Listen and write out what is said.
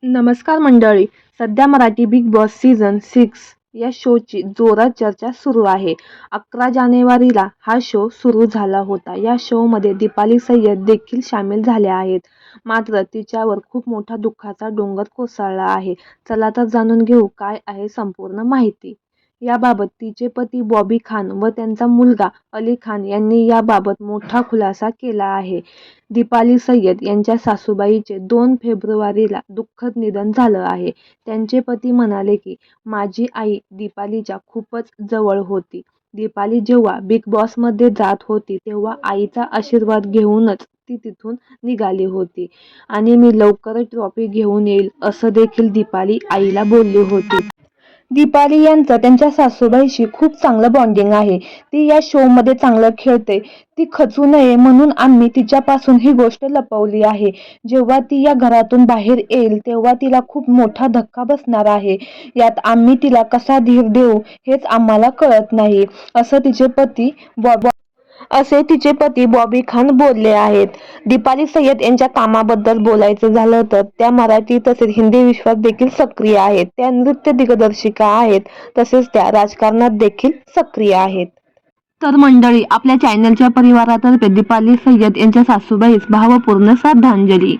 नमस्कार मंडळी. सध्या मराठी बिग बॉस सीझन 6 या शोची जोरात चर्चा सुरू आहे. 11 जानेवारीला हा शो सुरू झाला होता. या शोमध्ये दीपाली सय्यद देखील सामील झाल्या आहेत. मात्र तिच्यावर खूप मोठा दुःखाचा डोंगर कोसळला आहे. चला तर जाणून घेऊ काय आहे संपूर्ण माहिती. याबाबत तिचे पती बॉबी खान व त्यांचा मुलगा अली खान यांनी याबाबत मोठा खुलासा केला आहे. दीपाली सय्यद यांच्या सासूबाईचे 2 फेब्रुवारीला दुःखद निधन झालं आहे. त्यांचे पती म्हणाले की माझी आई दीपालीच्या खूपच जवळ होती. दीपाली जेव्हा बिग बॉसमध्ये जात होती तेव्हा आईचा आशीर्वाद घेऊनच ती तिथून निघाली होती आणि मी लवकरच ट्रॉफी घेऊन येईल असं देखील दीपाली आईला बोलली होती. दीपाली यांचं त्यांच्या सासूबाईशी खूप चांगलं बॉन्डिंग आहे. ती या शोमध्ये चांगलं खेळते. ती खचू नये म्हणून आम्ही तिच्यापासून ही गोष्ट लपवली आहे. जेव्हा ती या घरातून बाहेर येईल तेव्हा तिला खूप मोठा धक्का बसणार आहे. यात आम्ही तिला कसा धीर देऊ हेच आम्हाला कळत नाही, असे तिचे पती बॉबी खान बोलले आहेत. दीपाली सय्यद यांच्या कामाबद्दल बोलायचं झालं तर त्या मराठी तसेच हिंदी विश्वात देखील सक्रिय आहेत. त्या नृत्य दिग्दर्शिका आहेत, तसेच त्या राजकारणात देखील सक्रिय आहेत. तर मंडळी, आपल्या चॅनलच्या परिवारातर्फे दीपाली सय्यद यांच्या सासूबाईस भावपूर्ण श्रद्धांजली.